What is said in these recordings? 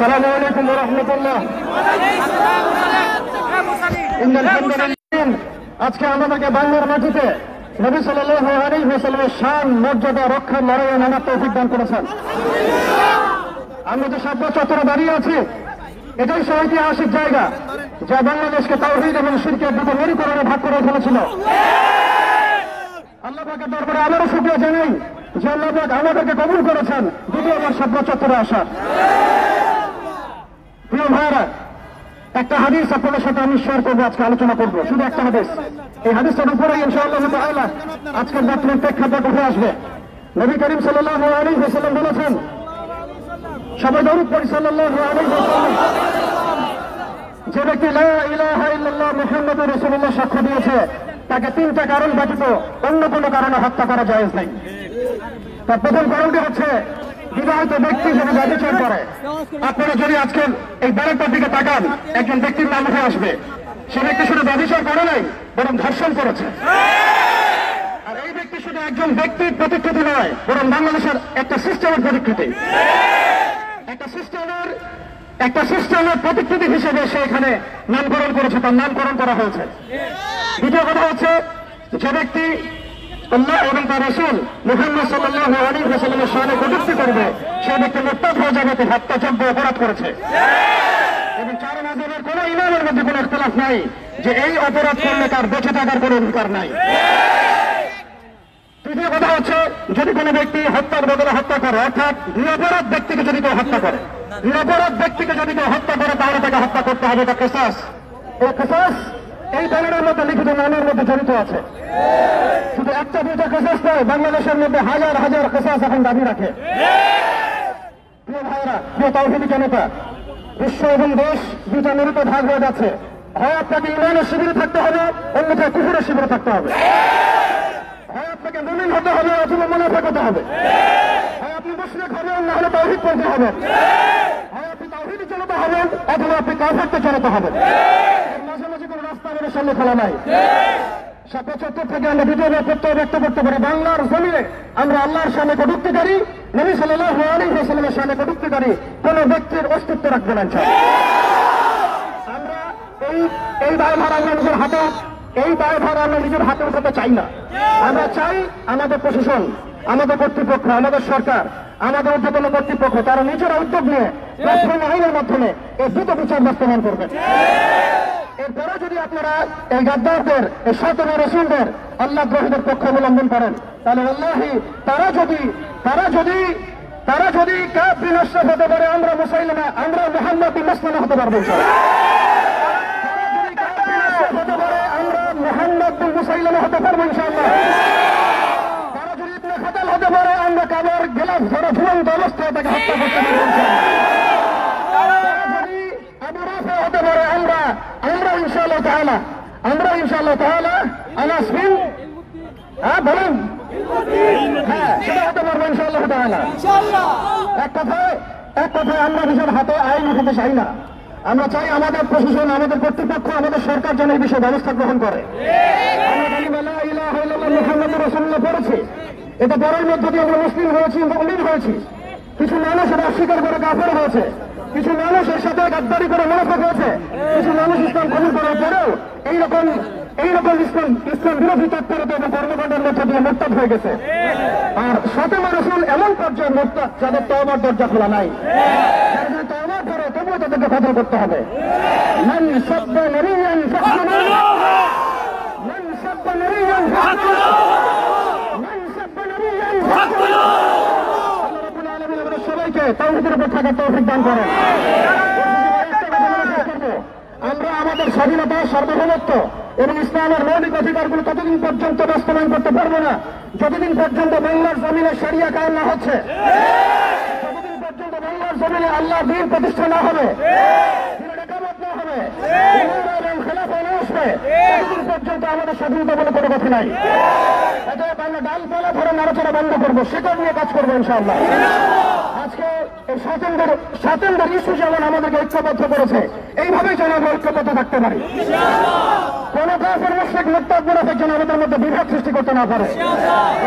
আসসালামু আলাইকুম ওয়া রাহমাতুল্লাহ। আজকে আমাদেরকে বাংলার মাটিতে নবী সাল্লাল্লাহু আলাইহি ওয়াসাল্লামের শান মর্যাদা রক্ষার লড়াইয়ে নামার তৌফিক দান করেছেন। আমরা যে শাপলা চত্বরে দাঁড়িয়ে আছি, এটাই সেই ঐতিহাসিক জায়গা যা বাংলাদেশকে তাওহীদ এবং শিরকের দুটো মেরুকরণে ভাগ করে ফেলেছিল। আল্লাহ পাকের দরবারে আবারও শুকরিয়া জানাই যে আল্লাহ পাক আমাদেরকে কবুল করেছেন দ্বিতীয়বার শাপলা চত্বরে আসার। প্রিয় ভাইরা, একটা হাদিস আপনাদের সাথে আমি শেয়ার করবো, আজকে আলোচনা করবো, শুধু একটা হাদিস। এই হাদিসটার উপরে ইনশাআল্লাহ তাআলা আজকের বর্তমান প্রেক্ষাপট উঠে আসবে। নবী করিম সাল্লাল্লাহু আলাইহি ওয়াসাল্লাম বলেছেন, সবাই দরুদ পড়ি সাল্লাল্লাহু আলাইহি ওয়াসাল্লাম, যে ব্যক্তি লা ইলাহা ইল্লাল্লাহ মুহাম্মাদুর রাসূলুল্লাহ সাক্ষ্য দিয়েছে, তাকে তিনটা কারণ ব্যতীত অন্য কোনো কারণে হত্যা করা জায়েজ নাই। তার প্রথম কারণটি হচ্ছে বিবাহিত ব্যক্তি যদি ব্যভিচার করে। আপনারা যদি আজকে এই ব্যারেকটার দিকে তাকান, একজন ব্যক্তির নাম উঠে আসবে, সে ব্যক্তি শুধু ব্যভিচার করে নাই, বরং ধর্ষণ করেছে। আর এই ব্যক্তি শুধু একজন ব্যক্তির প্রতিকৃতি নয়, বরং বাংলাদেশের একটা সিস্টেমের প্রতিকৃতি। একটা সিস্টেমের প্রতিকৃতি হিসেবে সে এখানে নামকরণ করেছে, তার নামকরণ করা হয়েছে। দ্বিতীয় কথা হচ্ছে, যে ব্যক্তি আল্লাহ এবং তার রাসূল মুহাম্মদ সাল্লাল্লাহু আলাইহি ওয়াসাল্লামের শানে কটূক্তি করবে, সে ব্যক্তি মুরতাদ হয়ে যাবে, হত্যাযোগ্য অপরাধ করেছে। এবং চার মাযহাবের কোন ইমামের মধ্যে কোন ইখতিলাফ নাই যে এই অপরাধ করলে তার বেঁচে থাকার কোন অধিকার নাই। তৃতীয় কথা হচ্ছে, যদি কোনো ব্যক্তি হত্যার বদলে হত্যা করে, অর্থাৎ নিরপরাধ ব্যক্তিকে যদি কেউ হত্যা করে, তাহলে তাকে হত্যা করতে হবে। এটা কিসাস। এই কিসাস এই ব্যানারের মধ্যে লিখিত নামের মধ্যে জড়িত আছে। শুধু একটা দুইটা কিসাস নয়, বাংলাদেশের মধ্যে হাজার হাজার কিসাস এখন দাবি রাখে। প্রিয় ভাইরা, প্রিয় তাওহীদি জনতা, বিশ্ব এবং দেশ দুটা মেরুতে ভাগ হয়ে যাচ্ছে। হয় আপনাকে ইমানের শিবিরে থাকতে হবে, অন্যথায় কুফরের শিবিরে থাকতে হবে। হয় আপনাকে মুমিন হতে হবে, অথবা মুনাফিক হতে হবে। হয় আপনি মুশরিক হবেন, না হলে তাওহীদ পড়তে হবে। হয় আপনি তাওহীদে চলতে হবেন, অথবা আপনি কাফিরতে চলতে হবে। এর মাঝামাঝি কোনো রাস্তা আমাদের সামনে খোলা নাই। শাপলা চত্বর থেকে আমরা দ্বিতীয়বার প্রত্যয় ব্যক্ত করতে পারি, বাংলার জমিনে আমরা আল্লাহর সামনে কটূক্তিকারী, নবী সাল্লাল্লাহু আলাইহি ওয়াসাল্লামের সামনে কটূক্তিকারী কোন ব্যক্তির অস্তিত্ব রাখবে না। আমরা এই দায়ভার আমরা নিজের হাতে উঠাতে চাই না। আমরা চাই আমাদের প্রশাসন, আমাদের কর্তৃপক্ষ, আমাদের সরকার, আমাদের ঊর্ধ্বতন কর্তৃপক্ষ তারা নিজেরা উদ্যোগ নিয়ে রাষ্ট্রীয় আইনের মাধ্যমে এই দ্রুত বিচার বাস্তবায়ন করবে। এরপরে যদি আপনারা এই গাদ্দারদের, এই শয়তান রাসূলদের, আল্লাহ দ্রোহীদের পক্ষ অবলম্বন করেন, তাহলে আল্লাহি তারা যদি কাফির আশরাফ হতে পারে, আমরা মুসাইলিমা, আমরা মুহাম্মদ বিন মাসলামা হতে পারবো ইনশাআল্লাহ। হতে পারে আমরা মুহাম্মদ বিন মুসাইলিমা হতে পারবো ইনশাআল্লাহ। তারা যদি ইবনে খাতাল হতে পারে, আমরা কাবার গেলাফ ধরে ঝুলন্ত অবস্থায় তাকে হত্যা করতে পারবো ইনশাআল্লাহ। হতে পারে আমরা ইনশাআল্লাহ তাআলা আনাস বিন বলেন, হ্যাঁ, সেটা হতে পারবো ইনশাআল্লাহ তাআলা। এক কথায় আমরা নিজের হাতে আইন উঠাতে চাই না। আমরা চাই আমাদের প্রশাসন, আমাদের কর্তৃপক্ষ, আমাদের সরকার যেন এই বিষয়ে ব্যবস্থা গ্রহণ করে। আমরা কালিমা লা ইলাহা ইল্লাল্লাহ মুহাম্মাদুর রাসূলুল্লাহ পড়েছি, এটা পড়ার মধ্য দিয়ে আমরা মুসলিম হয়েছি, মুমিন হয়েছি। কিছু মানুষ এটা অস্বীকার করে কাফের হয়েছে, কিছু মানুষ এর সাথে গাদ্দারি করে মুনাফিক হয়েছে, কিছু মানুষ ইসলাম কবুল করার পরেও এইরকম ইসলাম বিরোধী তৎপরতা এবং কর্মকাণ্ডের মধ্য দিয়ে মুরতাদ হয়ে গেছে। আর ফাতেমা রাসূল এমন পর্যায়ে মুরতাদ যাদের তওবার দরজা খোলা নাই, যারা তওবা করে তবুও তাদেরকে কতল করতে হবে। মান সাব্বা নাবিয়ান ফাহজুরুহু, মান সাব্বা নাবিয়ান ফাহজুরুহু, মান সাব্বা নাবিয়ান ফাহজুরুহু। আল্লাহ রাব্বুল আলামিন আমাদের সবাইকে তাওহীদের উপর থাকার তৌফিক দান করেন। আমরা আমাদের স্বাধীনতা, সার্বভৌমত্ব এবং ইসলামের মৌলিক অধিকারগুলো ততদিন পর্যন্ত বাস্তবায়ন করতে পারবো না যতদিন পর্যন্ত বাংলার জমিনে শরিয়া কায়েম না হচ্ছে, যতদিন পর্যন্ত বাংলার জমিনে আল্লাহর দ্বীন প্রতিষ্ঠা না হবে, একামত না হবে, এবং খেলাফা না আসবে, ততদিন পর্যন্ত আমাদের স্বাধীনতা বলে কোনো কথা নাই। অতএব আমরা ডালপালা ধরে নাড়াচাড়া বন্ধ করবো, সেটা নিয়ে কাজ করবো ইনশাআল্লাহ। আজকে এই স্বাতন্ত্র্য ইস্যু যেমন আমাদেরকে ঐক্যবদ্ধ করেছে, এইভাবেই যেন আমরা ঐক্যবদ্ধ থাকতে পারি। কোন কাফের মুশরিক মুরতাদ মুনাফিক যেন আমাদের মধ্যে বিভেদ সৃষ্টি করতে না পারে।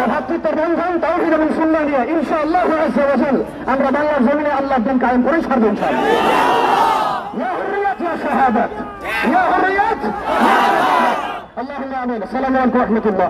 ভ্রাতৃত্বের বন্ধন তাওহীদ এবং সুন্নাহ নিয়ে ইনশাআল্লাহ আযজা ওয়া জাল আমরা বাংলার জমিনে আল্লাহর দিন কায়েম করে ছাড়ব ইনশাআল্লাহ। ইয়া হুরিয়াত ইয়া শাহাদাত ইয়া হুরিয়াত। আল্লাহুম্মা আমিন। আসসালামু আলাইকুম ওয়া রাহমাতুল্লাহ।